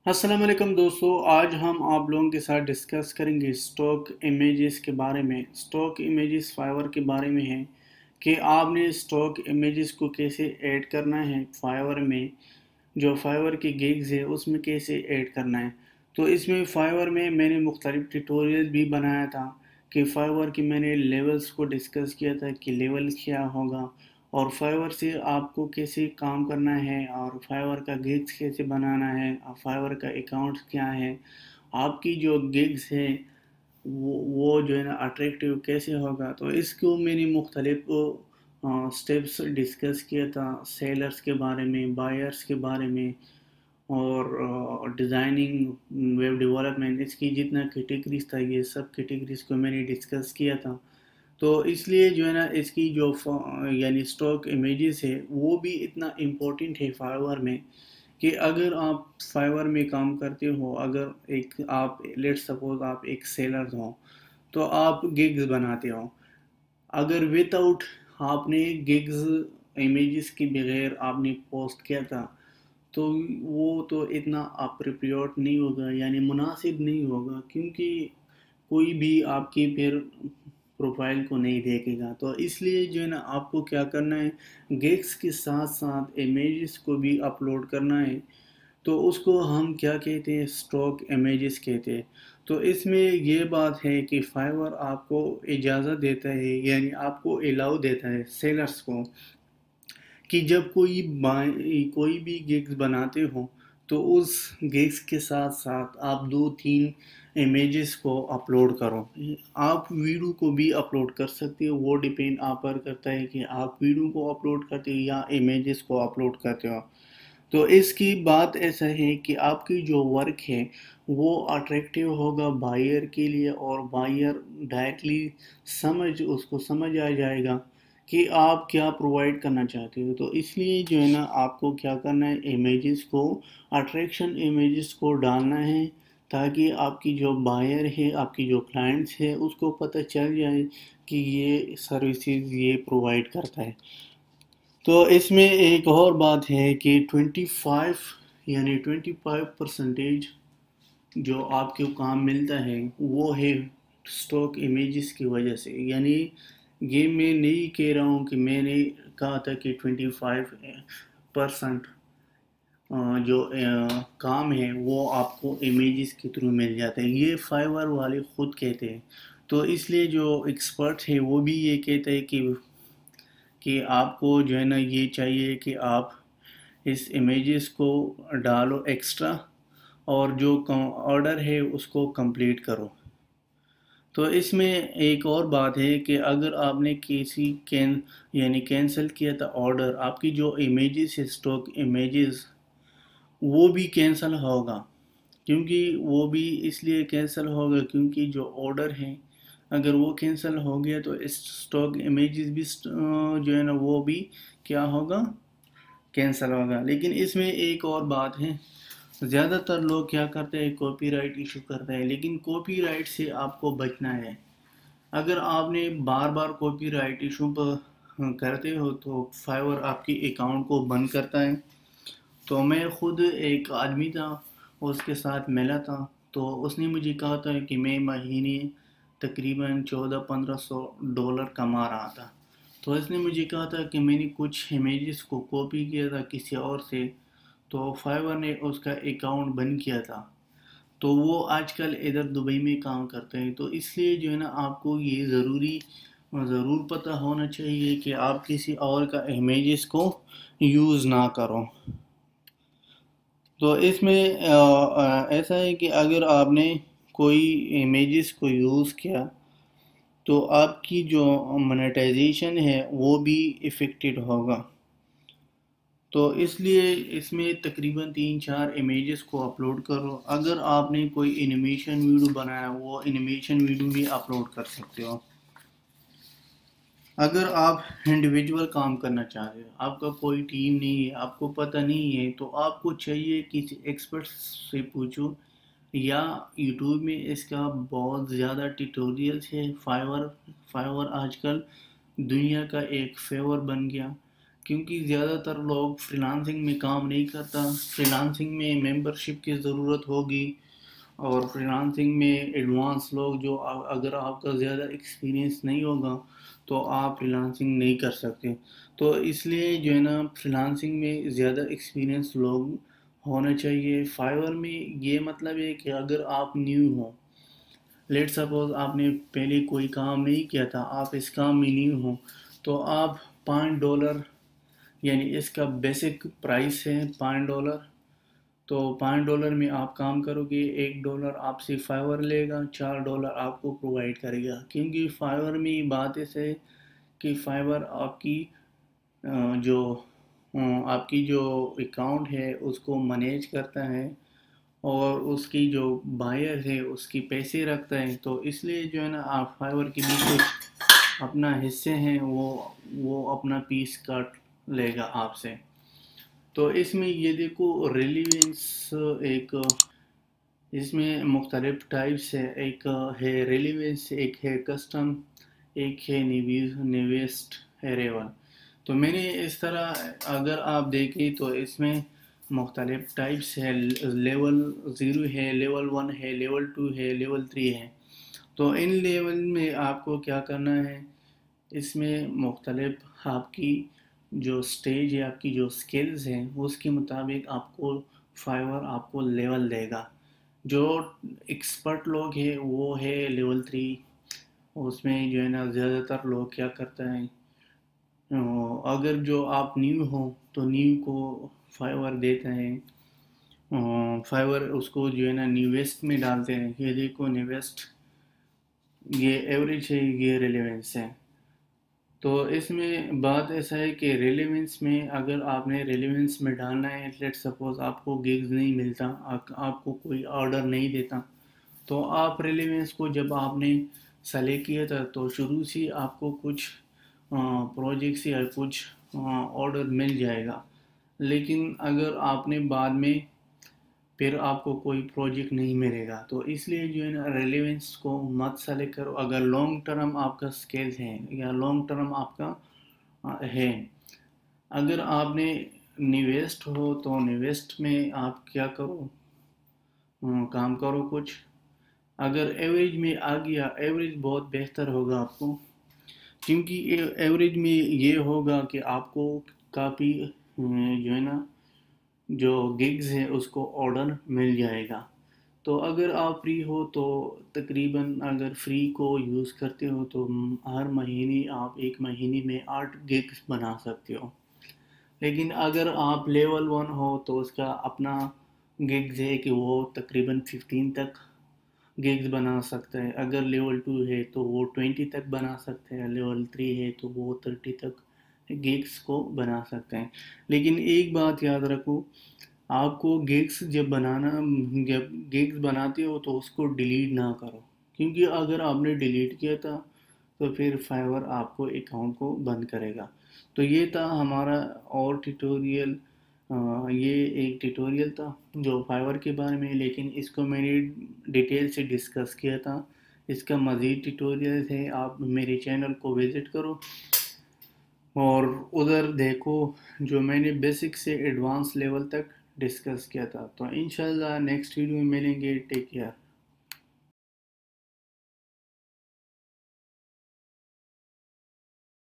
अस्सलाम वालेकुम दोस्तों, आज हम आप लोगों के साथ डिस्कस करेंगे स्टॉक इमेजेस के बारे में। स्टॉक इमेजेस फाइवर के बारे में है कि आपने स्टॉक इमेजेस को कैसे ऐड करना है फाइवर में। जो फाइवर के गिग्स है उसमें कैसे ऐड करना है। तो इसमें फाइवर में मैंने मुख्तलिफ ट्यूटोरियल भी बनाया था कि फाइवर की मैंने लेवल्स को डिस्कस किया था कि लेवल क्या होगा और फाइवर से आपको कैसे काम करना है और फाइवर का गिग्स कैसे बनाना है और फाइवर का अकाउंट क्या है। आपकी जो गिग्स है वो जो है ना अट्रैक्टिव कैसे होगा। तो इसको मैंने मुख्तलिफ स्टेप्स डिस्कस किया था, सेलर्स के बारे में, बायर्स के बारे में और डिज़ाइनिंग, वेब डेवलपमेंट, इसकी जितना कैटेगरीज था ये सब कैटेगरीज को मैंने डिस्कस किया था। तो इसलिए जो है ना इसकी जो यानी स्टॉक इमेजेस है वो भी इतना इम्पोर्टेंट है फाइवर में कि अगर आप फाइवर में काम करते हो, अगर एक आप लेट सपोज आप एक सेलर हो तो आप गिग्स बनाते हो। अगर विदाउट आपने गिग्स इमेजेस के बगैर आपने पोस्ट किया था तो वो तो इतना अप्रोप्रिएट नहीं होगा, यानी मुनासिब नहीं होगा, क्योंकि कोई भी आपकी फिर प्रोफाइल को नहीं देखेगा। तो इसलिए जो है ना आपको क्या करना है, गिग्स के साथ साथ इमेजेस को भी अपलोड करना है। तो उसको हम क्या कहते हैं, स्टॉक इमेजेस कहते हैं। तो इसमें ये बात है कि फाइवर आपको इजाज़त देता है, यानी आपको अलाउ देता है सेलर्स को कि जब कोई भी गिग्स बनाते हो तो उस गिग्स के साथ साथ आप दो तीन इमेजेस को अपलोड करो। आप वीडियो को भी अपलोड कर सकते हो, वो डिपेंड आप पर करता है कि आप वीडियो को अपलोड करते हो या इमेजेस को अपलोड करते हो। तो इसकी बात ऐसा है कि आपकी जो वर्क है वो अट्रैक्टिव होगा बायर के लिए और बायर डायरेक्टली उसको समझ आ जाएगा कि आप क्या प्रोवाइड करना चाहते हो। तो इसलिए जो है ना आपको क्या करना है, इमेजेस को, अट्रैक्शन इमेजेस को डालना है ताकि आपकी जो बायर है, आपकी जो क्लाइंट्स है, उसको पता चल जाए कि ये सर्विसेज ये प्रोवाइड करता है। तो इसमें एक और बात है कि 25% जो आपको काम मिलता है वो है स्टॉक इमेजेस की वजह से। यानी ये मैं नहीं कह रहा हूँ कि मैंने कहा था कि 25% जो काम है वो आपको इमेजेस के थ्रू मिल जाता है, ये फाइवर वाले खुद कहते हैं। तो इसलिए जो एक्सपर्ट है वो भी ये कहते हैं कि आपको जो है ना ये चाहिए कि आप इस इमेजेस को डालो एक्स्ट्रा और जो ऑर्डर है उसको कंप्लीट करो। तो इसमें एक और बात है कि अगर आपने किसी यानी कैंसिल किया था ऑर्डर, आपकी जो इमेजेस है स्टॉक इमेजेस वो भी कैंसिल होगा। क्योंकि वो भी इसलिए कैंसिल होगा क्योंकि जो ऑर्डर है अगर वो कैंसिल हो गया तो इस स्टॉक इमेजेस भी जो है ना वो भी क्या होगा, कैंसिल होगा। लेकिन इसमें एक और बात है, ज़्यादातर लोग क्या करते हैं, कॉपीराइट इशू करते हैं, लेकिन कॉपीराइट से आपको बचना है। अगर आपने बार बार कॉपीराइट इशू पर करते हो तो फाइवर आपकी अकाउंट को बंद करता है। तो मैं खुद एक आदमी था, उसके साथ मिला था, तो उसने मुझे कहा था कि मैं महीने तकरीबन 1400-1500 डॉलर कमा रहा था। तो इसने मुझे कहा था कि मैंने कुछ इमेजेस को कॉपी किया था किसी और से, तो फाइवर ने उसका अकाउंट बंद किया था। तो वो आजकल इधर दुबई में काम करते हैं। तो इसलिए जो है ना आपको ये ज़रूर पता होना चाहिए कि आप किसी और का इमेजेस को यूज़ ना करो। तो इसमें ऐसा है कि अगर आपने कोई इमेजेस को यूज़ किया तो आपकी जो मोनेटाइजेशन है वो भी इफ़ेक्टेड होगा। तो इसलिए इसमें तकरीबन 3-4 इमेजेस को अपलोड करो। अगर आपने कोई एनिमेशन वीडियो बनाया वो एनिमेशन वीडियो भी अपलोड कर सकते हो। अगर आप इंडिविजुअल काम करना चाह रहे हो, आपका कोई टीम नहीं है, आपको पता नहीं है, तो आपको चाहिए किसी एक्सपर्ट से पूछो या यूट्यूब में इसका बहुत ज़्यादा ट्यूटोरियल्स है। फाइवर फाइवर आजकल दुनिया का एक फेवर बन गया کیونکہ زیادہ تر لوگ فریلانسنگ میں کام نہیں کرتا. فریلانسنگ میں ممبرشپ کی ضرورت ہوگی، اور فریلانسنگ میں ایڈوانس لوگ جو اگر آپ کا زیادہ ایکسپیرینس نہیں ہوگا تو آپ فریلانسنگ نہیں کر سکتے. تو اس لیے جو ہے نا فریلانسنگ میں زیادہ ایکسپیرینس لوگ ہونا چاہیے. فائیور میں یہ مطلب ہے کہ اگر آپ نیو ہوں، لیٹ سپوز آپ نے پہلے کوئی کام نہیں کیا تھا، آپ اس کام میں نیو ہوں، تو آپ $5 یعنی اس کا بیسک پرائس ہے $5. تو $5 میں آپ کام کرو گے، $1 آپ سے فائیور لے گا، $4 آپ کو پرووائڈ کرے گا. کیونکہ فائیور میں بات ایسے ہے کہ فائیور آپ کی جو آپ کی جو اکاؤنٹ ہے اس کو مینیج کرتا ہے، اور اس کی جو بائر ہے اس کی پیسے رکھتا ہے. تو اس لیے جو ہے نا آپ فائیور کے بھی کچھ اپنا حصے ہیں وہ اپنا پیس کاٹ لے گا آپ سے. تو اس میں یہ دیکھو ریلیونس ایک، اس میں مختلف ٹائپس ہے. ایک ہے ریلیونس، ایک ہے کسٹم، ایک ہے نیویسٹ ہے ریول. تو میں نے اس طرح اگر آپ دیکھیں تو اس میں مختلف ٹائپس ہے. لیول 0 ہے، لیول 1 ہے، لیول 2 ہے، لیول 3 ہے. تو ان لیول میں آپ کو کیا کرنا ہے، اس میں مختلف آپ کی جو سٹیج ہے، آپ کی جو سکلز ہیں اس کے مطابق آپ کو فائیور آپ کو لیول دے گا. جو ایکسپرٹ لوگ ہیں وہ ہے لیول 3. اس میں جو ہے نا زیادہ تر لوگ کیا کرتا ہے، اگر جو آپ نیو ہو تو نیو کو فائیور دیتا ہے. فائیور اس کو جو ہے نا نیویسٹ میں ڈالتے ہیں. یہ دیکھو نیویسٹ، یہ ایوریج ہے، یہ ریلیونس ہے. تو اس میں بات ایسا ہے کہ ریلیونس میں اگر آپ نے ریلیونس میں ڈالنا ہے، لیٹ سپوز آپ کو گگز نہیں ملتا، آپ کو کوئی آرڈر نہیں دیتا، تو آپ ریلیونس کو جب آپ نے سلیکٹ کیا تھا تو شروع سے آپ کو کچھ پروجیکٹس یا کچھ آرڈر مل جائے گا. لیکن اگر آپ نے بعد میں پھر آپ کو کوئی پروجیکٹ نہیں ملے گا. تو اس لیے جو ہے نا ریلیونس کو مت سلیکٹ کرو اگر لانگ ٹرم آپ کا سکیل ہے یا لانگ ٹرم آپ کا ہے. اگر آپ نے نیویسٹ ہو تو نیویسٹ میں آپ کیا کرو، کام کرو کچھ. اگر ایوریج میں آ گیا، ایوریج بہت بہتر ہوگا آپ کو، کیونکہ ایوریج میں یہ ہوگا کہ آپ کو کافی جو ہے نا جو گگز ہے اس کو آرڈر مل جائے گا. تو اگر آپ فری ہو تو تقریباً اگر فری کو یوز کرتے ہو تو ہر مہینے آپ ایک مہینے میں 8 گگز بنا سکتے ہو. لیکن اگر آپ لیول 1 ہو تو اس کا اپنا گگز ہے کہ وہ تقریباً 15 تک گگز بنا سکتا ہے. اگر لیول 2 ہے تو وہ 20 تک بنا سکتے ہیں، لیول 3 ہے تو وہ 30 تک گگز کو بنا سکتے ہیں. لیکن ایک بات یاد رکھو، آپ کو گگز جب گگز بناتے ہو تو اس کو ڈیلیٹ نہ کرو، کیونکہ اگر آپ نے ڈیلیٹ کیا تھا تو پھر فائیور آپ کو اکاؤنٹ کو بند کرے گا. تو یہ تھا ہمارا اور ٹیٹوریل. یہ ایک ٹیٹوریل تھا جو فائیور کے بارے میں، لیکن اس کو میں نے ڈیٹیل سے ڈسکس کیا تھا. اس کا مزید ٹیٹوریل ہے، آپ میرے چینل کو وزٹ کرو اور ادھر دیکھو جو میں نے بیسک سے ایڈوانس لیول تک ڈسکس کیا تھا. تو انشاءاللہ نیکسٹ ویڈیو میں ملیں گے. Take care.